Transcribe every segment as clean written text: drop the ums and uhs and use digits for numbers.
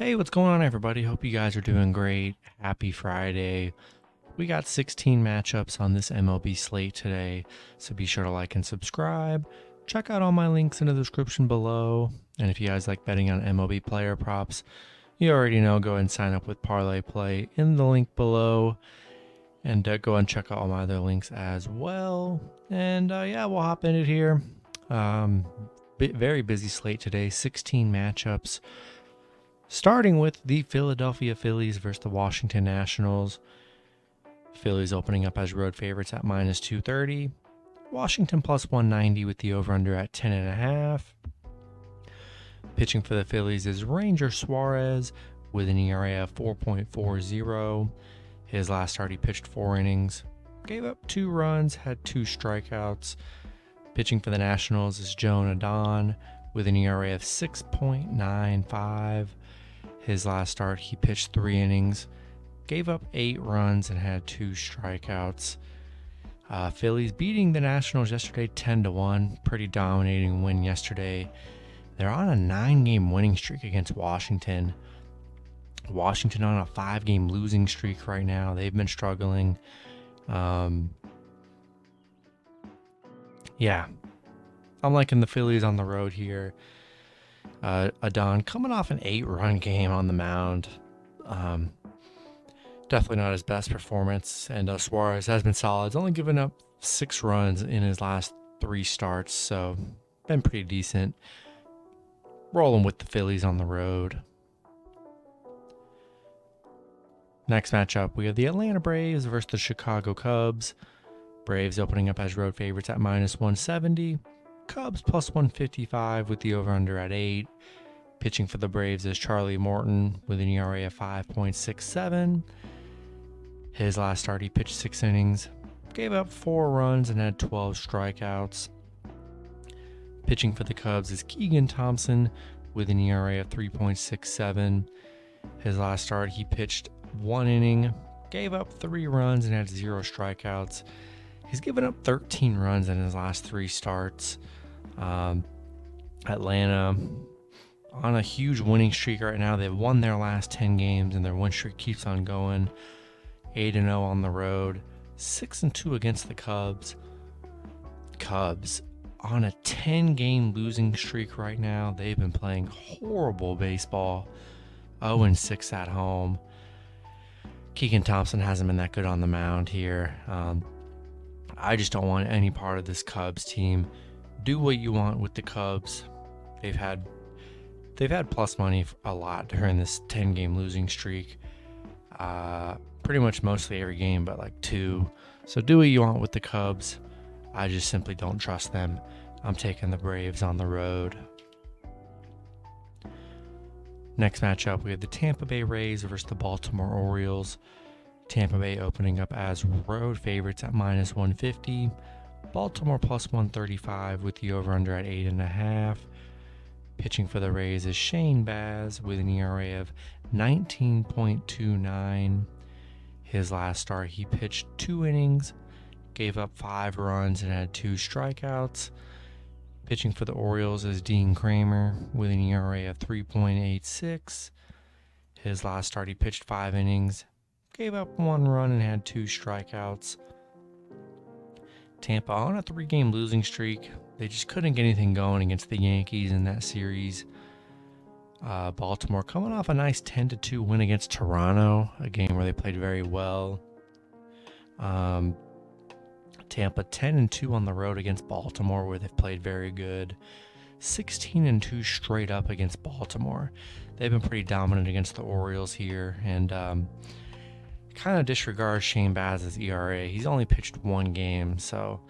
Hey, what's going on, everybody? Hope you guys are doing great. Happy Friday. We got 16 matchups on this MLB slate today, so be sure to like and subscribe. Check out all my links in the description below. And if you guys like betting on MLB player props, you already know, go ahead and sign up with Parlay Play in the link below. And go and check out all my other links as well. And yeah, we'll hop in it here. Very busy slate today, 16 matchups. Starting with the Philadelphia Phillies versus the Washington Nationals. Phillies opening up as road favorites at minus 230. Washington plus 190 with the over-under at 10.5. Pitching for the Phillies is Ranger Suarez with an ERA of 4.40. His last start, he pitched 4 innings, gave up 2 runs, had 2 strikeouts. Pitching for the Nationals is Joan Adon with an ERA of 6.95. His last start, he pitched 3 innings, gave up 8 runs, and had 2 strikeouts. Phillies beating the Nationals yesterday 10-1. Pretty dominating win yesterday. They're on a 9-game winning streak against Washington. Washington on a 5-game losing streak right now. They've been struggling. Yeah, I'm liking the Phillies on the road here. Adon coming off an 8-run game on the mound. Definitely not his best performance. And Suarez has been solid. He's only given up 6 runs in his last 3 starts, so been pretty decent. Rolling with the Phillies on the road. Next matchup, we have the Atlanta Braves versus the Chicago Cubs. Braves opening up as road favorites at minus 170. Cubs plus 155 with the over-under at 8. Pitching for the Braves is Charlie Morton with an ERA of 5.67. His last start, he pitched 6 innings, gave up 4 runs, and had 12 strikeouts. Pitching for the Cubs is Keegan Thompson with an ERA of 3.67. His last start, he pitched 1 inning, gave up 3 runs, and had 0 strikeouts. He's given up 13 runs in his last 3 starts. Atlanta on a huge winning streak right now. They've won their last 10 games, and their win streak keeps on going. 8-0 on the road, 6-2 against the Cubs. Cubs on a 10-game losing streak right now. They've been playing horrible baseball. 0-6 at home. Keegan Thompson hasn't been that good on the mound here. I just don't want any part of this Cubs team. Do what you want with the Cubs. They've had plus money a lot during this 10-game losing streak. Pretty much mostly every game, but like 2. So do what you want with the Cubs. I just simply don't trust them. I'm taking the Braves on the road. Next matchup, we have the Tampa Bay Rays versus the Baltimore Orioles. Tampa Bay opening up as road favorites at minus 150. Baltimore plus 135 with the over-under at 8.5. Pitching for the Rays is Shane Baz with an ERA of 19.29. His last start, he pitched 2 innings, gave up 5 runs, and had 2 strikeouts. Pitching for the Orioles is Dean Kramer with an ERA of 3.86. His last start, he pitched 5 innings, gave up 1 run, and had 2 strikeouts. Tampa on a 3-game losing streak. They just couldn't get anything going against the Yankees in that series. Baltimore coming off a nice 10-2 win against Toronto, a game where they played very well. Tampa 10-2 on the road against Baltimore, where they've played very good. 16-2 straight up against Baltimore. They've been pretty dominant against the Orioles here, and kind of disregard Shane Baz's ERA. He's only pitched 1 game, so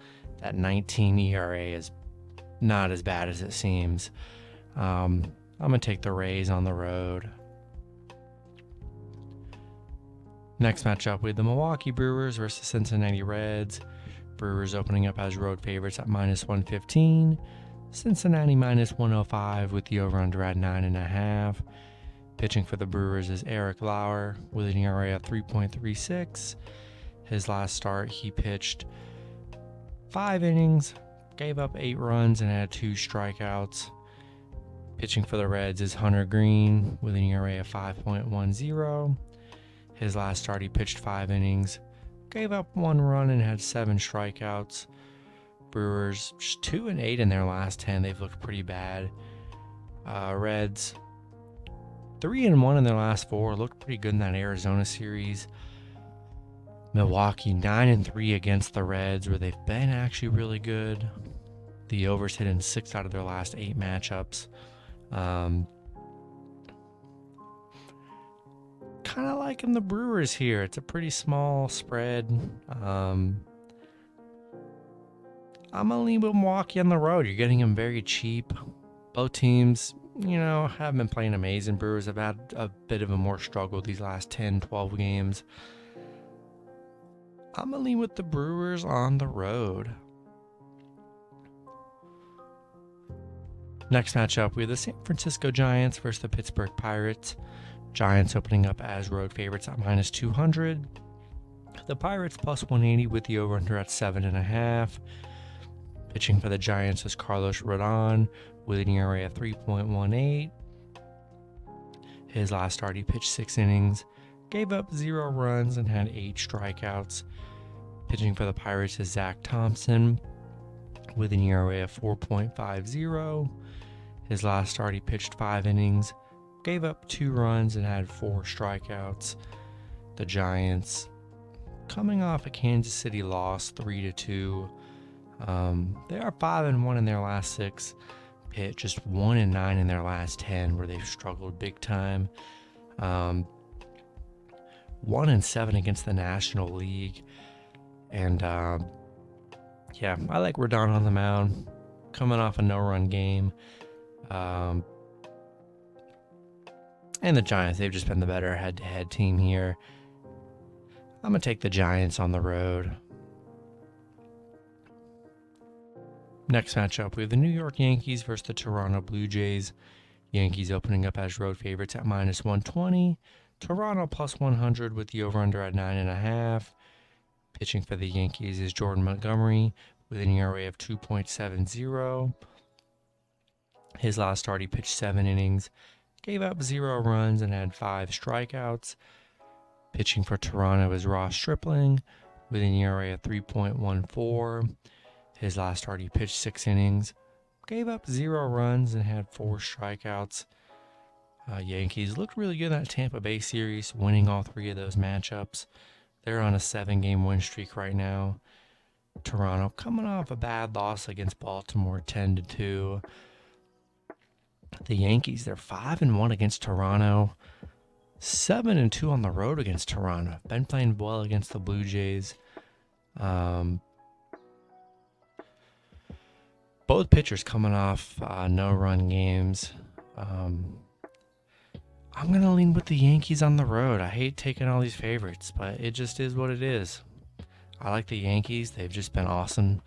that 19 ERA is not as bad as it seems. I'm going to take the Rays on the road. Next matchup, we have the Milwaukee Brewers versus the Cincinnati Reds. Brewers opening up as road favorites at minus 115. Cincinnati minus 105 with the over-under at 9.5. Pitching for the Brewers is Eric Lauer with an ERA of 3.36. His last start, he pitched 5 innings, gave up 8 runs, and had 2 strikeouts. Pitching for the Reds is Hunter Green with an ERA of 5.10. His last start, he pitched 5 innings, gave up 1 run, and had 7 strikeouts. Brewers just 2-8 in their last 10. They've looked pretty bad. Reds 3-1 in their last 4. Looked pretty good in that Arizona series. Milwaukee 9-3 against the Reds, where they've been actually really good. The overs hit in 6 out of their last 8 matchups. Kind of liking the Brewers here. It's a pretty small spread. I'm going to lean with Milwaukee on the road. You're getting them very cheap. Both teams, haven't been playing amazing. Brewers have had a bit of a more struggle these last 10, 12 games. I'm going to lean with the Brewers on the road. Next matchup, we have the San Francisco Giants versus the Pittsburgh Pirates. Giants opening up as road favorites at -200. The Pirates +180 with the over-under at 7.5. Pitching for the Giants is Carlos Rodon with an ERA of 3.18. His last start, he pitched 6 innings, gave up 0 runs, and had 8 strikeouts. Pitching for the Pirates is Zach Thompson with an ERA of 4.50. His last start, he pitched 5 innings, gave up 2 runs, and had 4 strikeouts. The Giants, coming off a Kansas City loss 3-2. They are 5-1 in their last 6. Pitt just 1-9 in their last 10, where they've struggled big time. 1-7 against the National League. And I like Rodon on the mound, coming off a no-run game. And the Giants, they've just been the better head-to-head team here. I'm going to take the Giants on the road. Next matchup, we have the New York Yankees versus the Toronto Blue Jays. Yankees opening up as road favorites at -120. Toronto +100 with the over-under at 9.5. Pitching for the Yankees is Jordan Montgomery with an ERA of 2.70. His last start, he pitched 7 innings, gave up 0 runs, and had 5 strikeouts. Pitching for Toronto is Ross Stripling with an ERA of 3.14. His last start, he pitched 6 innings, gave up 0 runs, and had 4 strikeouts. Yankees looked really good in that Tampa Bay series, winning all 3 of those matchups. They're on a 7-game win streak right now. Toronto coming off a bad loss against Baltimore, 10-2. The Yankees, they're 5-1 against Toronto, 7-2 on the road against Toronto. Been playing well against the Blue Jays. Both pitchers coming off no-run games. I'm going to lean with the Yankees on the road. I hate taking all these favorites, but it just is what it is. I like the Yankees. They've just been awesome.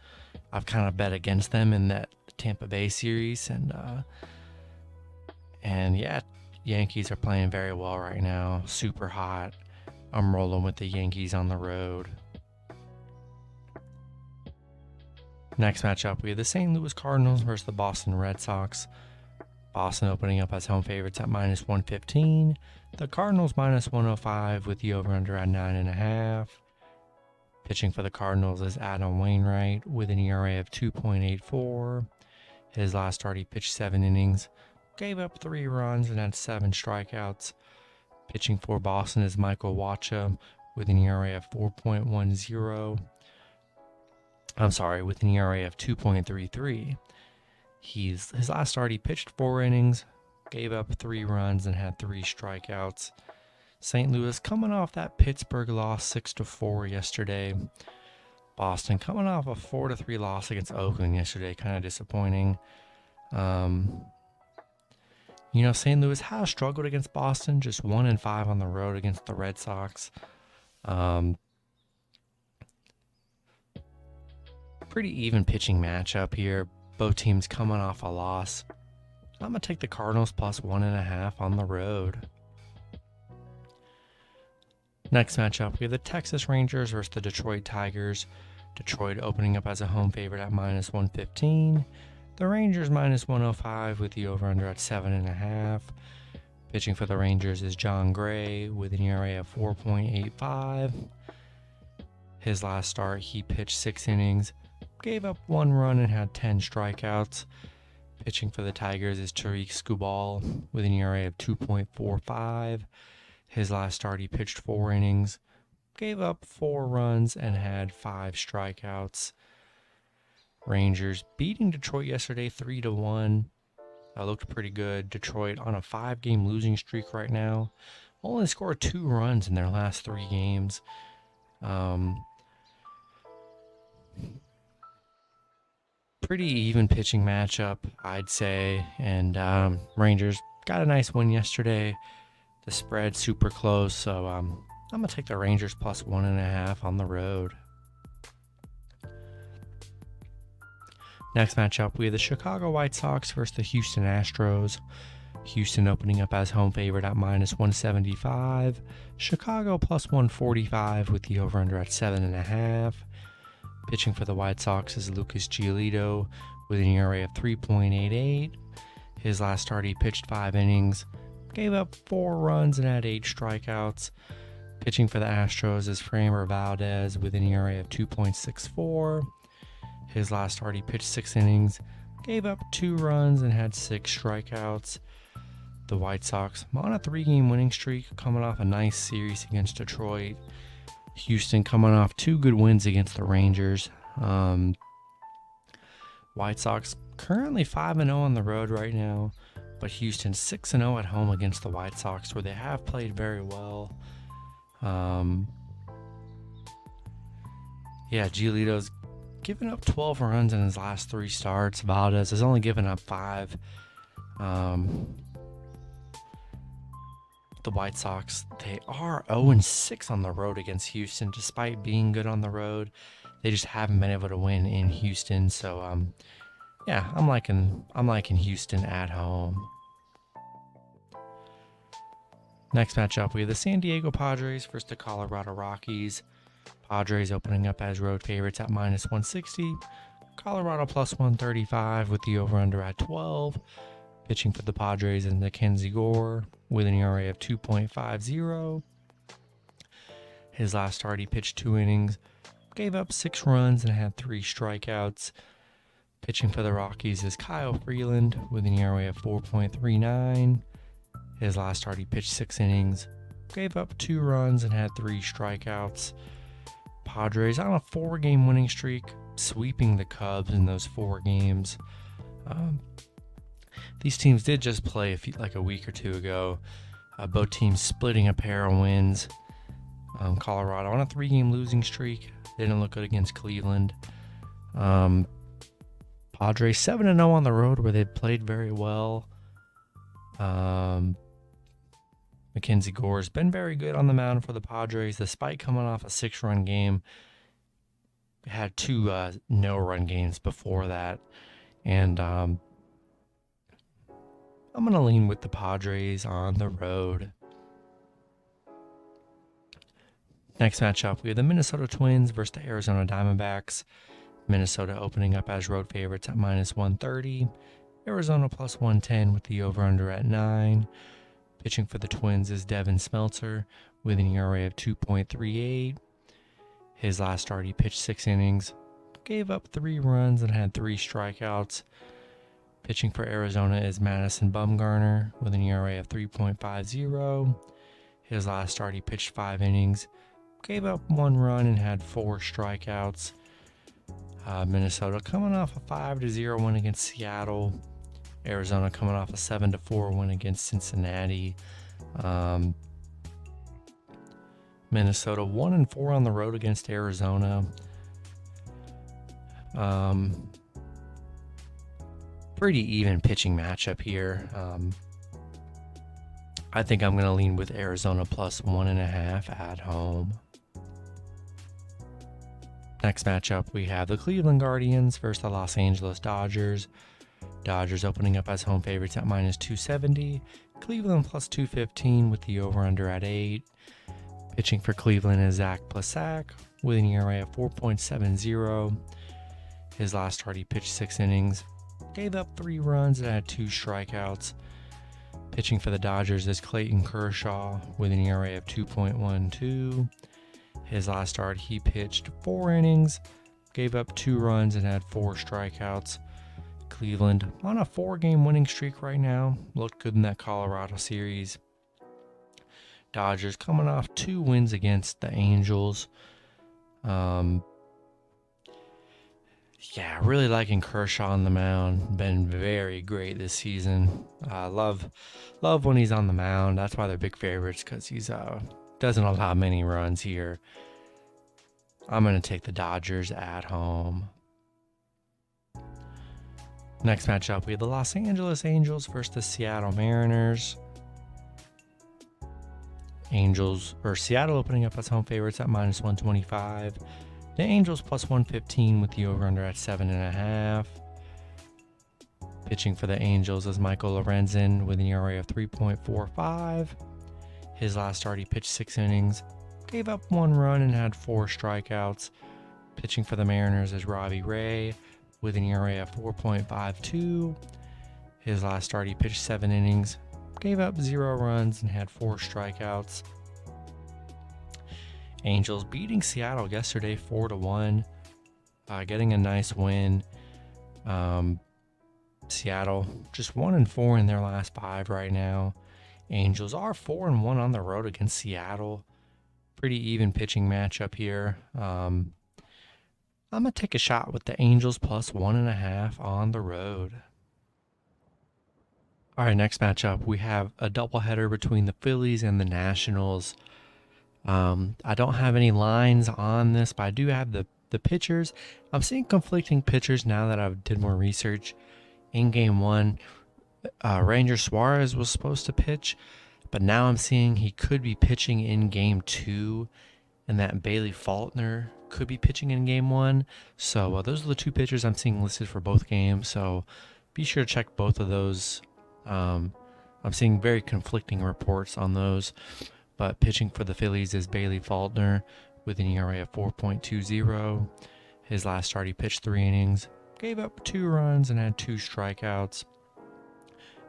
I've kind of bet against them in that Tampa Bay series, and Yankees are playing very well right now. Super hot. I'm rolling with the Yankees on the road. Next matchup, we have the St. Louis Cardinals versus the Boston Red Sox. Boston opening up as home favorites at -115. The Cardinals -105 with the over-under at 9.5. Pitching for the Cardinals is Adam Wainwright with an ERA of 2.84. His last start, he pitched 7 innings, gave up 3 runs, and had 7 strikeouts. Pitching for Boston is Michael Wacha with an ERA of 4.10. With an ERA of 2.33. His last start, he pitched 4 innings, gave up 3 runs, and had 3 strikeouts. St. Louis coming off that Pittsburgh loss 6-4 yesterday. Boston coming off a 4-3 loss against Oakland yesterday, kind of disappointing. St. Louis has struggled against Boston, just 1-5 on the road against the Red Sox. Pretty even pitching matchup here. Both teams coming off a loss. I'm going to take the Cardinals +1.5 on the road. Next matchup, we have the Texas Rangers versus the Detroit Tigers. Detroit opening up as a home favorite at -115. The Rangers minus 105 with the over-under at 7.5. Pitching for the Rangers is John Gray with an ERA of 4.85. His last start, he pitched 6 innings, gave up 1 run and had 10 strikeouts. Pitching for the Tigers is Tariq Skubal with an ERA of 2.45. His last start, he pitched 4 innings, gave up 4 runs and had 5 strikeouts. Rangers beating Detroit yesterday 3-1. Looked pretty good. Detroit on a 5-game losing streak right now. Only scored 2 runs in their last 3 games. Pretty even pitching matchup, I'd say. And Rangers got a nice win yesterday. The spread super close, so I'm going to take the Rangers plus 1.5 on the road. Next matchup, we have the Chicago White Sox versus the Houston Astros. Houston opening up as home favorite at minus 175. Chicago plus 145 with the over-under at 7.5. Pitching for the White Sox is Lucas Giolito with an ERA of 3.88. His last start, he pitched 5 innings, gave up 4 runs and had 8 strikeouts. Pitching for the Astros is Framber Valdez with an ERA of 2.64. His last start, he pitched 6 innings, gave up 2 runs and had 6 strikeouts. The White Sox on a 3-game winning streak, coming off a nice series against Detroit. Houston coming off 2 good wins against the Rangers. White Sox currently 5-0 on the road right now, but Houston 6-0 at home against the White Sox, where they have played very well. Giolito's given up 12 runs in his last 3 starts. Valdez has only given up 5. The White Sox, they are 0-6 on the road against Houston, despite being good on the road. They just haven't been able to win in Houston. So, I'm liking Houston at home. Next matchup, we have the San Diego Padres versus the Colorado Rockies. Padres opening up as road favorites at minus 160. Colorado plus 135 with the over-under at 12. Pitching for the Padres is Mackenzie Gore with an ERA of 2.50. His last start, he pitched 2 innings, gave up 6 runs and had 3 strikeouts. Pitching for the Rockies is Kyle Freeland with an ERA of 4.39. His last start, he pitched 6 innings, gave up 2 runs and had 3 strikeouts. Padres on a 4-game winning streak, sweeping the Cubs in those 4 games. These teams did just play a week or 2 ago. Both teams splitting a pair of wins. Colorado on a 3-game losing streak. They didn't look good against Cleveland. Padres 7-0 on the road, where they played very well. Mackenzie Gore's been very good on the mound for the Padres, despite coming off a 6-run game. Had 2 no-run games before that. And I'm going to lean with the Padres on the road. Next matchup, we have the Minnesota Twins versus the Arizona Diamondbacks. Minnesota opening up as road favorites at minus 130. Arizona plus 110 with the over-under at 9. Pitching for the Twins is Devin Smeltzer with an ERA of 2.38. His last start, he pitched 6 innings, gave up 3 runs and had 3 strikeouts. Pitching for Arizona is Madison Bumgarner with an ERA of 3.50. His last start, he pitched 5 innings, gave up 1 run and had 4 strikeouts. Minnesota coming off a 5-0 win against Seattle. Arizona coming off a 7-4 win against Cincinnati. Minnesota 1-4 on the road against Arizona. Pretty even pitching matchup here. I think I'm going to lean with Arizona plus 1.5 at home. Next matchup, we have the Cleveland Guardians versus the Los Angeles Dodgers. Dodgers opening up as home favorites at minus 270. Cleveland plus 215 with the over-under at 8. Pitching for Cleveland is Zach Plesac with an ERA of 4.70. His last start, he pitched 6 innings, gave up 3 runs and had 2 strikeouts. Pitching for the Dodgers is Clayton Kershaw with an ERA of 2.12. His last start, he pitched 4 innings, gave up 2 runs and had 4 strikeouts. Cleveland on a 4-game winning streak right now. Looked good in that Colorado series. Dodgers coming off 2 wins against the Angels. Yeah, really liking Kershaw on the mound. Been very great this season. Love when he's on the mound. That's why they're big favorites, because he's doesn't allow many runs here. I'm gonna take the Dodgers at home. Next matchup, we have the Los Angeles Angels versus the Seattle Mariners. Seattle opening up as home favorites at -125. The Angels plus 115 with the over-under at 7.5. Pitching for the Angels is Michael Lorenzen with an ERA of 3.45. His last start, he pitched 6 innings, gave up 1 run and had 4 strikeouts. Pitching for the Mariners is Robbie Ray with an ERA of 4.52. His last start, he pitched 7 innings, gave up 0 runs and had 4 strikeouts. Angels beating Seattle yesterday 4-1, getting a nice win. Seattle just 1-4 in their last 5 right now. Angels are 4-1 on the road against Seattle. Pretty even pitching matchup here. I'm gonna take a shot with the Angels plus 1.5 on the road. All right, next matchup, we have a doubleheader between the Phillies and the Nationals. I don't have any lines on this, but I do have the pitchers. I'm seeing conflicting pitchers now that I've did more research. In game 1, Ranger Suarez was supposed to pitch, but now I'm seeing he could be pitching in game 2, and that Bailey Faulkner could be pitching in game 1. So those are the 2 pitchers I'm seeing listed for both games. So be sure to check both of those. I'm seeing very conflicting reports on those. But pitching for the Phillies is Bailey Faulkner with an ERA of 4.20. His last start, he pitched 3 innings, gave up 2 runs and had 2 strikeouts.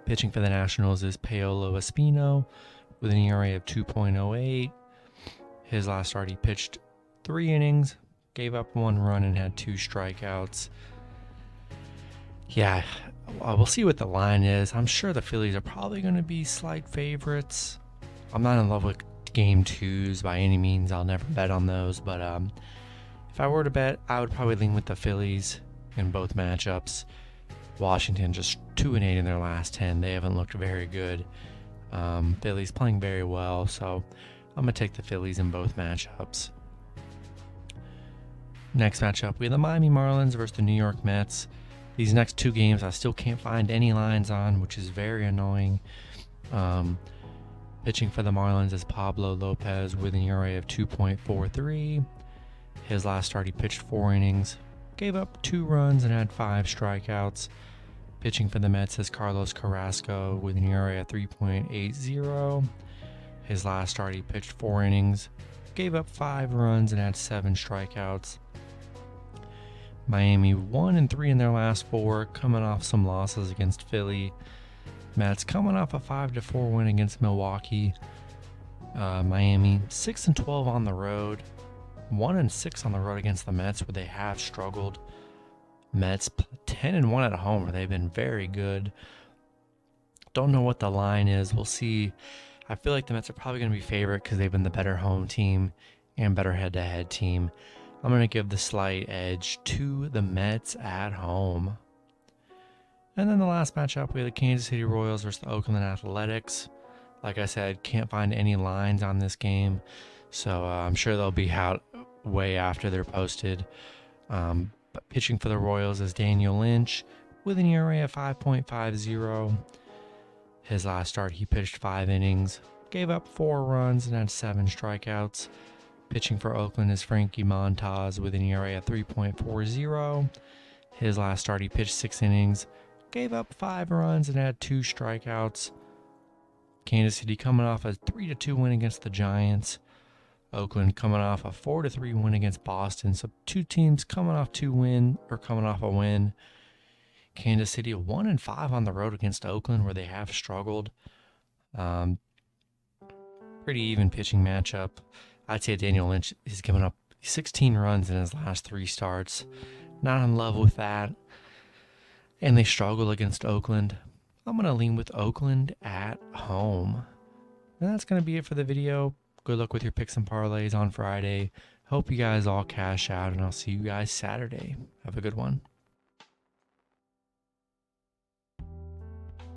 Pitching for the Nationals is Paolo Espino with an ERA of 2.08. His last start, he pitched 3 innings, gave up 1 run and had 2 strikeouts. Yeah, we'll see what the line is. I'm sure the Phillies are probably going to be slight favorites. I'm not in love with game 2s by any means. I'll never bet on those. But if I were to bet, I would probably lean with the Phillies in both matchups. Washington just 2-8 in their last 10. They haven't looked very good. Phillies playing very well. So I'm going to take the Phillies in both matchups. Next matchup, we have the Miami Marlins versus the New York Mets. These next 2 games I still can't find any lines on, which is very annoying. Pitching for the Marlins is Pablo Lopez with an ERA of 2.43. His last start, he pitched 4 innings, gave up 2 runs and had 5 strikeouts. Pitching for the Mets is Carlos Carrasco with an ERA of 3.80. His last start, he pitched 4 innings, gave up 5 runs and had 7 strikeouts. Miami 1-3 in their last 4, coming off some losses against Philly. Mets coming off a 5-4 win against Milwaukee. Miami 6-12 on the road, 1-6 on the road against the Mets, where they have struggled. Mets 10-1 at home, where they've been very good. Don't know what the line is. We'll see. I feel like the Mets are probably going to be favorite because they've been the better home team and better head-to-head team. I'm going to give the slight edge to the Mets at home. And then the last matchup, we have the Kansas City Royals versus the Oakland Athletics. Like I said, can't find any lines on this game, so I'm sure they'll be out way after they're posted. But pitching for the Royals is Daniel Lynch with an ERA of 5.50. His last start, he pitched 5 innings, gave up 4 runs and had 7 strikeouts. Pitching for Oakland is Frankie Montas with an ERA of 3.40. His last start, he pitched 6 innings, gave up 5 runs and had 2 strikeouts. Kansas City coming off a 3-2 win against the Giants. Oakland coming off a 4-3 win against Boston. So 2 teams coming off a win. Kansas City 1-5 on the road against Oakland, where they have struggled. Um, Pretty even pitching matchup. I'd say Daniel Lynch has given up 16 runs in his last 3 starts. Not in love with that. And they struggle against Oakland. I'm going to lean with Oakland at home. And that's going to be it for the video. Good luck with your picks and parlays on Friday. Hope you guys all cash out, and I'll see you guys Saturday. Have a good one.